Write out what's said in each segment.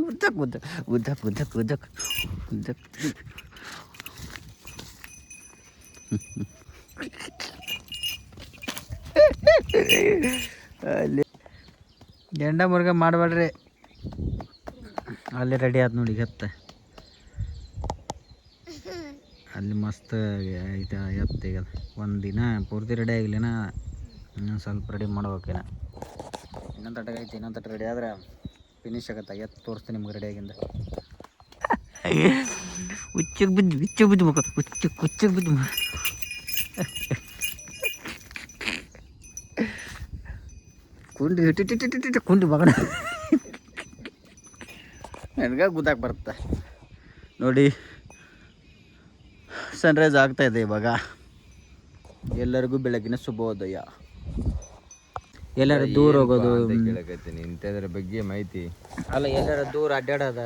ಉದ್ದಕ್ ಉದ್ದಕ್ ಉದ್ದಕ್ ಉದ್ದಕ್ ಉದ್ದಕ್ ಅಲ್ಲಿ ಗೆಂಡ ಮುರುಗ ಮಾಡಬೇಡ್ರಿ. ಅಲ್ಲಿ ರೆಡಿ ಆಯ್ತು ನೋಡಿ ಎತ್ತ, ಅಲ್ಲಿ ಮಸ್ತ್ ಐತೆ ಎತ್ತ. ಈಗ ಒಂದು ದಿನ ಪೂರ್ತಿ ರೆಡಿ ಆಗಿಲ್ಲಿನ, ಇನ್ನೊಂದು ಸ್ವಲ್ಪ ರೆಡಿ ಮಾಡ್ಬೇಕೇನ. ಇನ್ನೊಂದು ತಟ್ಟೆ ಐತಿ, ಇನ್ನೊಂದು ತಟ್ಟೆ ರೆಡಿ ಆದ್ರೆ ಫಿನಿಶ್ ಆಗತ್ತೆ. ಎತ್ತು ತೋರಿಸ್ತೀನಿ ನಿಮ್ಗೆ ರೆಡಿ ಆಗಿಂದ. ಹುಚ್ಚಿಗೆ ಬಿದ್ದು ಮಕ್ಕ ಹುಚ್ಚಿಗೆ ಬಿದ್ದು ಕುಂಡಿ ಇಟ್ಟಿಟ್ಟಿಟ್ಟಿಟ್ಟು ಕುಂಡಿ ಮಗನ ನನಗೆ ಗುದ್ದಾಕ್ ಬರುತ್ತೆ ನೋಡಿ. ಸನ್ರೈಸ್ ಆಗ್ತಾಯಿದೆ ಇವಾಗ. ಎಲ್ಲರಿಗೂ ಬೆಳಗಿನ ಶುಭೋದಯ. ಎಲ್ಲಾರು ದೂರ ಹೋಗೋದು ಇಂಥದ್ರ ಬಗ್ಗೆ ಮಾಹಿತಿ ಅಲ್ಲ, ಎಲ್ಲಾರು ದೂರ ಅಡ್ಡಾಡೋದ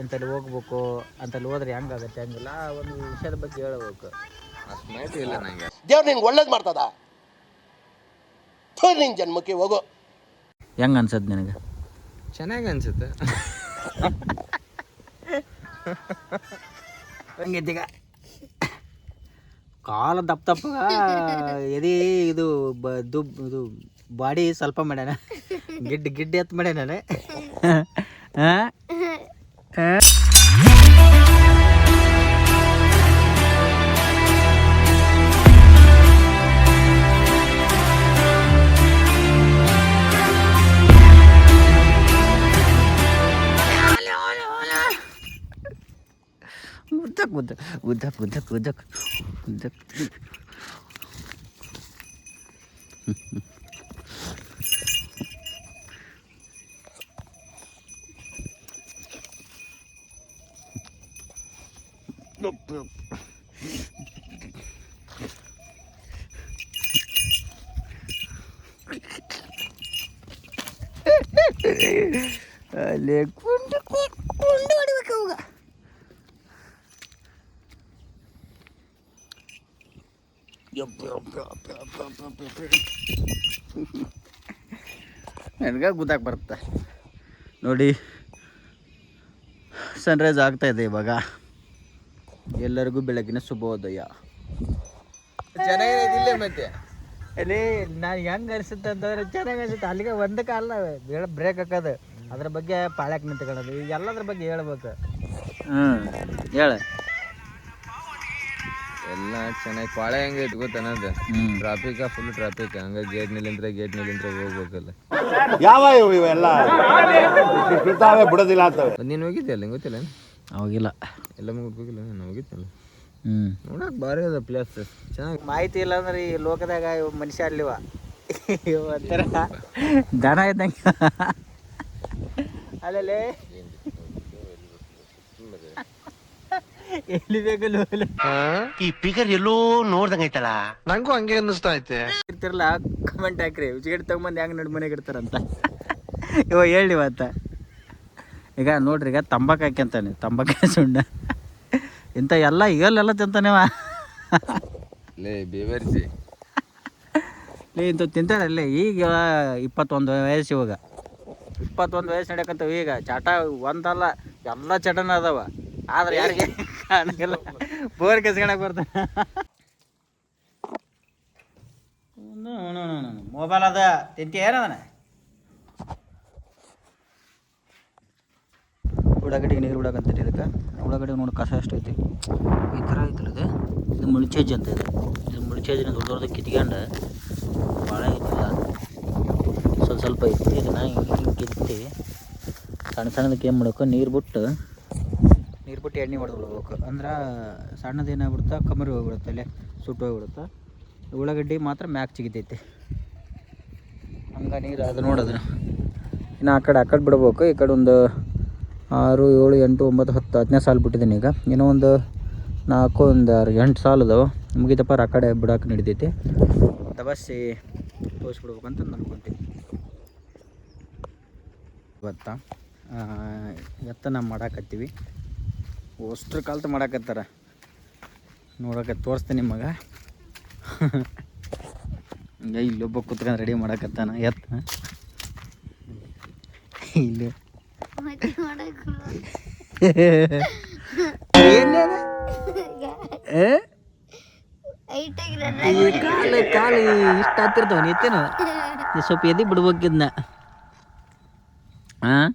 ಇಂಥಲ್ಲಿ ಹೋಗ್ಬೇಕು ಅಂತಲ್ಲಿ ಹೋದ್ರೆ ಹೆಂಗಾಗತ್ತೆ, ಹಂಗಿಲ್ಲ ಒಂದು ವಿಷಯದ ಬಗ್ಗೆ ಹೇಳ್ಬೇಕು. ಅಷ್ಟು ಮಾಹಿತಿ ಇಲ್ಲ ನನಗೆ. ದೇವ್ರು ನಿಂಗೆ ಒಳ್ಳೇದು ಮಾಡ್ತದ, ನಿನ್ನ ಜನ್ಮಕ್ಕೆ ಹೋಗೋ. ಹೆಂಗೆ ಅನ್ಸದ್ ನಿನಗೆ? ಚೆನ್ನಾಗಿ ಅನ್ಸುತ್ತೆ. ಹಂಗಿದ್ದೀಗ ಕಾಲ ದಪ್ಪ ಎದೆ ಇದು ಇದು ಬಾಡಿ ಸ್ವಲ್ಪ ಮಾಡ್ಯಾನ, ಗಿಡ್ಡಿ ಎತ್ತು ಮಾಡ್ಯಾನ. ಉದ್ದಕ್ ಅಲ್ಲೇ ಕುಂಡು ಹೊಡಿಬೇಕು ಅವಾಗ. ನನಗೆ ಗುದ್ದಾಕ್ ಬರುತ್ತೆ ನೋಡಿ. ಸನ್ರೈಸ್ ಆಗ್ತಾಯಿದೆ ಇವಾಗ. ಎಲ್ಲರಿಗೂ ಬೆಳಗಿನ ಶುಭೋದಯ. ಚೆನ್ನಾಗಿರೋದಿಲ್ಲ ಮತ್ತೆ ಅಲ್ಲಿ ನಾನು ಹೆಂಗೆ ಅನಿಸುತ್ತೆ ಅಂತಂದ್ರೆ ಚೆನ್ನಾಗಿ ಅನಿಸುತ್ತೆ. ಅಲ್ಲಿಗೆ ಒಂದು ಕಾಲ ಬ್ರೇಕ್ ಹಾಕೋದು, ಅದ್ರ ಬಗ್ಗೆ ಪಾಳ್ಯಕ್ಕೆ ನಿಂತ್ಕೊಳ್ಳೋದು, ಈಗ ಎಲ್ಲದ್ರ ಬಗ್ಗೆ ಹೇಳ್ಬೇಕು. ಹೇಳ ಎಲ್ಲ ಚೆನ್ನಾಗಿ. ಪಾಳೆ ಹೆಂಗೆ ಐತೆ ಗೊತ್ತನ್ನೋದು, ಟ್ರಾಫಿಕ್ ಫುಲ್ ಟ್ರಾಫಿಕ್. ಹಂಗ ಗೇಟ್ ನಿಲ್ಲಿಂದ್ರೆ ಹೋಗ್ಬೇಕಲ್ಲ. ಯಾವ ಇವೆಲ್ಲ ಬಿಡೋದಿಲ್ಲ ಅಂತವೆ. ನೀನು ಹೋಗಿದ್ದೆ ಅಲ್ಲ, ಗೊತ್ತಿಲ್ಲ? ಹೋಗಿಲ್ಲ, ಎಲ್ಲ ಹೋಗಿಲ್ಲ. ನಾನು ಹೋಗಿದ್ದಲ್ಲ. ನೋಡಕ್ ಭಾರಿ ಅದ ಪ್ಲೇಸ್, ಚೆನ್ನಾಗಿ. ಮಾಹಿತಿ ಇಲ್ಲ ಅಂದ್ರೆ ಈ ಲೋಕದಾಗ ಮನುಷ್ಯ ಅಲ್ಲಿವ ಒಂಥರ ದನ ಇದ್ದಂಗೆ. ಅಲ್ಲೇ ಎಲ್ಲಿ ಬೇಕಲ್ಲ ಈ ಪಿಗರ್ ಎಲ್ಲೋ ನೋಡ್ದಂಗ ಐತಲ್ಲ, ನಂಗೂ ಹಂಗೆ ಅನ್ನಿಸ್ತಾ ಐತೆ. ಇರ್ತಿರಲ್ಲ, ಕಮೆಂಟ್ ಹಾಕ್ರಿ. ಉಚಿಗಡೆ ತಗೊಂಬಂದು ಹೆಂಗೆ ನೋಡಿ ಮನೆಗೆ ಇಡ್ತಾರಂತ. ಇವಾಗ ಹೇಳಿ ಮತ್ತ. ಈಗ ನೋಡ್ರಿ, ಈಗ ತಂಬಾಕು ಹಾಕ್ಯಂತಾನೆ, ತಂಬಾಕು ಸುಣ್ಣ ಇಂಥ ಎಲ್ಲ ಈಗಲ್ಲೆಲ್ಲ ತಿಂತಾನೆವ. ಬೇವರ್ಸಿ ಇಂಥ ತಿಂತಾರಲ್ಲೇ. ಈಗ 21 ವಯಸ್ಸು, ಇವಾಗ 21 ವಯಸ್ಸು ನಡ್ಯಕಂತವ. ಈಗ ಚಟ ಒಂದಲ್ಲ, ಎಲ್ಲ ಚಟನ ಅದಾವ. ಆದ್ರೆ ಯಾರಿಗೆ ಕಾಣಲ್ಲ, ಬೋರ್ ಕೆಸ್ಕೊಳಕ್ ಬರ್ತಾನೆ. ಮೊಬೈಲ್ ಅದ ತಿಂತಿ ಏನದನ. ಉಳ್ಳಾಗಡ್ಡಿಗೆ ನೀರು ಬಿಡಕಂತೀರಿ. ಇದಕ್ಕೆ ಉಳ್ಳಾಗಡ್ಡಿಗೆ ನೋಡಿ ಕಸ ಎಷ್ಟು ಐತಿ. ಈ ಥರ ಐತಲ್ಲ ಇದು ಮುಳ್ಚೇಜ್ ಅಂತ. ಇದು ಮುಳ್ಚೇಜಿನ ದೊಡ್ಡ ಕಿತ್ಕೊಂಡು ಭಾಳ ಐತಿಲ್ಲ, ಸ್ವಲ್ಪ ಐತಿ. ಇದನ್ನ ಹಿಂಗೆ ಕಿತ್ತಿ ಸಣ್ಣದಕ್ಕೆ ಏನು ಮಾಡ್ಬೇಕು, ನೀರು ಬಿಟ್ಟು ಎಣ್ಣೆ ಹೊಡೆದ್ಬಿಡ್ಬೇಕು. ಅಂದ್ರೆ ಸಣ್ಣದೇನಾಗ್ಬಿಡುತ್ತೆ, ಕಮರಿ ಹೋಗ್ಬಿಡುತ್ತೆ, ಅಲ್ಲೇ ಸುಟ್ಟು ಹೋಗ್ಬಿಡುತ್ತೆ. ಉಳ್ಳಾಗಡ್ಡಿ ಮಾತ್ರ ಮ್ಯಾಕ್ ಚಿಗಿತೈತಿ. ಹಂಗೆ ನೀರು ಅದು ನೋಡೋದು. ಇನ್ನು ಆ ಕಡೆ ಬಿಡ್ಬೇಕು. ಈ ಕಡೆ ಒಂದು 6, 7, 8, 9, 10, 10ನೇ ಸಾಲು ಬಿಟ್ಟಿದ್ದೀನಿ. ಈಗ ಇನ್ನೂ ಒಂದು 4, 6, 8 ಸಾಲು ಅದಾವೆ. ಮುಗಿತಪ್ಪ ಆ ಕಡೆ ಬಿಡೋಕೆ ನಡಿತೈತಿ. ದಬಸಿ ತೋರಿಸ್ಬಿಡ್ಬೇಕಂತ ಅನ್ಕೊತೀನಿ. ಇವತ್ತು ಎತ್ತನ ಮಾಡಾಕತ್ತೀವಿ. ಅಷ್ಟ್ರ ಕಾಲ್ತು ಮಾಡಾಕತ್ತಾರ. ನೋಡೋಕೆ ತೋರಿಸ್ತೀನಿ ನಿಮಗೆ. ಇಲ್ಲೊಬ್ಬ ಕುತ್ಕೊಂಡು ರೆಡಿ ಮಾಡಾಕತ್ತಾನ ಎತ್ತ. ಇಲ್ಲಿ ಮತ್ತೆ ಮಾಡಕ್ಕೆ ಏನೇನು ಕಾಲು ಕಾಲು ಇಷ್ಟ ಹತ್ತಿರ್ತಾವ ಎತ್ತೇನು ಸ್ವಲ್ಪ ಎದಿ ಬಿಡ್ಬೇಕಿದ್ನ ಹಾಂ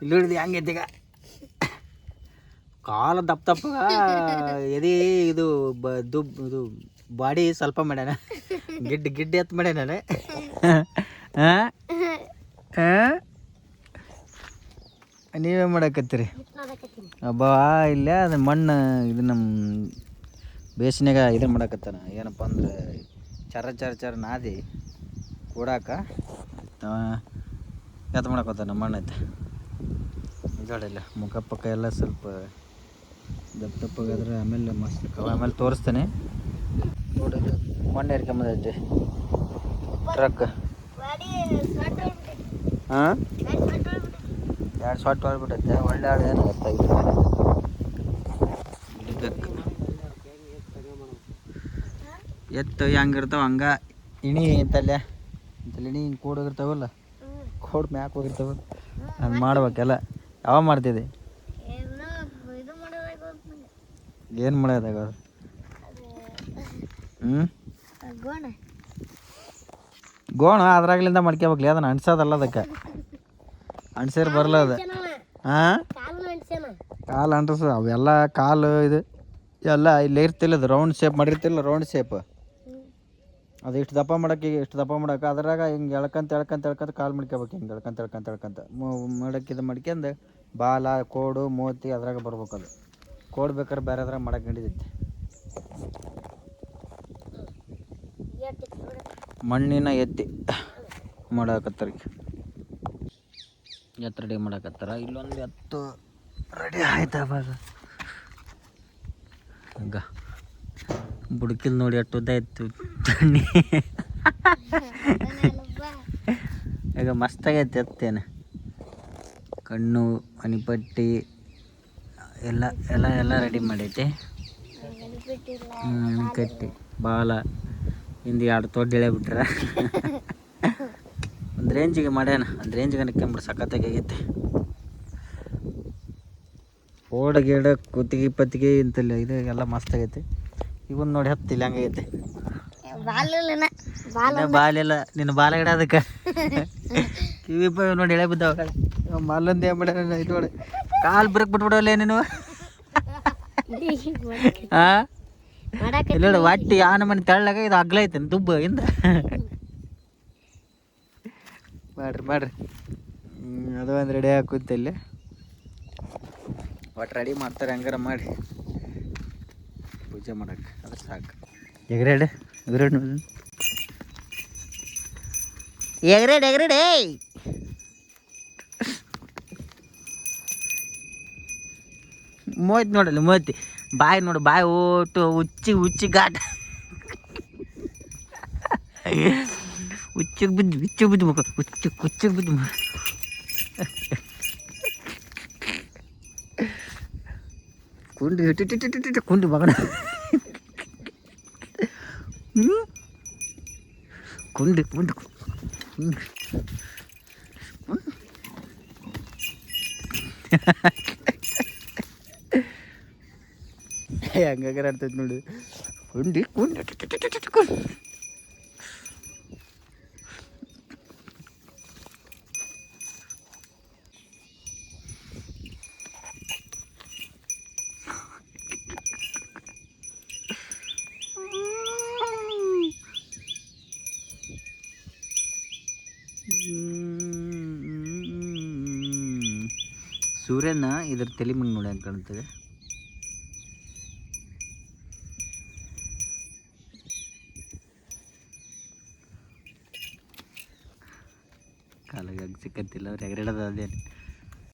ಇಲ್ಲಿ ಹಿಡಿದು ಹೆಂಗೈತಿ ಈಗ ಕಾಲು ದಪ್ಪ ದಪ್ಪಗ ಎದಿ ಇದು ಇದು ಬಾಡಿ ಸ್ವಲ್ಪ ಮಾಡ್ಯಾನ ಗಿಡ್ಡ ಎತ್ತು ಮಾಡ್ಯಾನ ಹಾಂ ಹಾಂ ನೀವೇ ಮಾಡಕತ್ತೀರಿ ಅಬ್ಬಾ ಇಲ್ಲೇ ಅದು ಮಣ್ಣು ಇದು ನಮ್ಮ ಬೇಸಿನಾಗ ಇದನ್ನು ಮಾಡಕತ್ತಾನ ಏನಪ್ಪ ಅಂದ್ರೆ ಚರ ನಾದಿ ಕೂಡಾಕ ಎತ್ತು ಮಾಡಕತ್ತಾನ ಮಣ್ಣು ಐತೆ ಇದಾಡಿಲ್ಲ ಮುಖ ಪಕ್ಕ ಎಲ್ಲ ಸ್ವಲ್ಪ ದಪ್ಪಗಾದ್ರೆ ಆಮೇಲೆ ಮಸ್ತ್ ಆಮೇಲೆ ತೋರಿಸ್ತೇನೆ ನೋಡಿ ಮಣ್ಣು ಏರ್ಕೊಂಬಂದೈತಿ ಟ್ರಕ್ ಹಾಂ 2 ಶಾಟ್ ಹೊಳ್ಬಿಟ್ಟೈತೆ ಒಳ್ಳೆ ಆಳು ಏನು ಹಿಡಿಬೇಕು ಎತ್ತು ಹೆಂಗಿರ್ತಾವ ಹಂಗೆ ಇಣಿ ಅಂತಲ್ಲೇ ಇಣಿ ಹಿಂಗೆ ಕೂಡೋಗಿರ್ತಾವಲ್ಲ ಕೋಡ್ ಮ್ಯಾಕ್ ಹೋಗಿರ್ತಾವ ಅದು ಮಾಡ್ಬೇಕೆಲ್ಲ ಯಾವಾಗ ಮಾಡ್ತಿದ್ದೆ ಏನು ಮಾಡೋದಾಗ ಗೋಣ ಅದ್ರಾಗ್ಲಿಂದ ಮಾಡ್ಕೋಬೇಕ್ಲಿ ಅದನ್ನ ಅನ್ಸೋದಲ್ಲ ಅದಕ್ಕೆ ಅಣ್ಸೇರು ಬರಲ್ಲ ಅದು ಹಾಂ ಕಾಲು ಅಂಟ್ಸ ಅವೆಲ್ಲ ಕಾಲು ಇದು ಎಲ್ಲ ಇಲ್ಲಿ ಇರ್ತಿಲ್ಲ ಅದು ರೌಂಡ್ ಶೇಪ್ ಮಾಡಿರ್ತಿಲ್ಲ ರೌಂಡ್ ಶೇಪ್ ಅದು ಇಷ್ಟು ದಪ್ಪ ಮಾಡೋಕೆ ಅದ್ರಾಗ ಹಿಂಗೆ ಎಳ್ಕಂತ ಕಾಲು ಮಾಡ್ಕೋಬೇಕು ಹಿಂಗೆ ಎಳ್ಕಂತ ಮಾಡಕ್ಕಿದು ಮಾಡ್ಕೊಂಡು ಬಾಲ ಕೋಡು ಮೋತಿ ಅದ್ರಾಗ ಬರ್ಬೇಕು ಅದು ಕೋಡ್ ಬೇಕಾದ್ರೆ ಬೇರೆ ಅದ್ರಾಗ ಮಾಡಕ್ಕೆ ನಡೀತೈತಿ ಮಣ್ಣಿನ ಎತ್ತಿ ಮಾಡಕತ್ತಾರ ಎತ್ತು ರೆಡಿ ಮಾಡಕತ್ತಾರ ಇಲ್ಲೊಂದು ಎತ್ತು ರೆಡಿ ಆಯ್ತು ಅವಾಗ ಹಂಗ ಬುಡಕಿಲ್ ನೋಡಿ ಅಷ್ಟು ಉದ್ದ ಇತ್ತು ತಣ್ಣಿ ಈಗ ಮಸ್ತಾಗೈತೆ ಎತ್ತೇನೆ ಕಣ್ಣು ಅನಿಪಟ್ಟಿ ಎಲ್ಲ ಎಲ್ಲ ಎಲ್ಲ ರೆಡಿ ಮಾಡೈತಿ ಕಟ್ಟಿ ಬಾಲ ಹಿಂದೆ 2 ತೊಡ್ಡು ಎಳೆ ಬಿಟ್ರ ಒಂದು ರೇಂಜಿಗೆ ಮಾಡ್ಯಾನ ಒಂದು ರೇಂಜಿಗೆ ಅನ್ಕೊಂಬಿಟ್ಟು ಸಖತ್ತಾಗಿ ಆಗೈತೆ ಓಡ ಗಿಡ ಕುತ್ತಿಗೆ ಇಂತಲ್ಲ ಇದು ಎಲ್ಲ ಮಸ್ತ್ ಆಗೈತೆ ಇವನ್ ನೋಡಿ ಹತ್ತಿಲ್ಲ ಹಂಗೈತೆ ಬಾಲಿಲ್ಲ ನಿನ್ನ ಬಾಲ ಗಿಡ ಅದಕ್ಕೆ ಕಿವಿ ನೋಡಿ ಎಳೆ ಬಿದ್ದಾವ ಮಾಲೊಂದು ಏನು ಮಾಡ್ಯಾನ ಇದು ನೋಡಿ ಕಾಲು ಬ್ರೇಕ್ ಬಿಟ್ಬಿಡಲ್ಲ ನೀನು ಹಾಂ ಇಲ್ಲ ನೋಡಿ ಒಟ್ಟಿ ಆನ ಮನೆ ತೆಳ್ಳಗ ಇದು ಅಗ್ಲ ಐತೆ ದುಬ್ಬ ಇಂದ ಮಾಡ್ರಿ ಅದು ಒಂದು ರೆಡಿ ಹಾಕುತ್ತೆ ಇಲ್ಲಿ ಒಟ್ಟು ರೆಡಿ ಮಾಡ್ತಾರೆ ಹಂಗಾರ ಮಾಡಿ ಪೂಜೆ ಮಾಡಕ್ಕೆ ಅದು ಸಾಕು ಎಗ್ರೇಡ್ ಮೋತಿ ನೋಡಲ್ಲ ಮೋತಿ ಬಾಯಿ ನೋಡು ಬಾಯಿ ಓಟು ಹುಚ್ಚಿ ಘಾಟ ಹುಚ್ಚಿಗೆ ಬಿದ್ದು ಮುಖ ಹುಚ್ಚಿಗೆ ಬಿದ್ದು ಮುಖ ಕುಂಡಿ ಮಗನ ಕುಂಡಿ ಹಂಗಾಗ ಆಡ್ತೈತಿ ನೋಡಿ ಕುಂಡಿ ಸೂರ್ಯನ ಇದ್ರ ತಲೆ ಮುಂದೆ ನೋಡಿ ಅಂತ ಕಾಣ್ತದೆ ಕಾಲಾಗ ಸಿಕ್ಕತ್ತಿಲ್ಲ ಅವ್ರು ಎಗರಡದ ಅದೇನು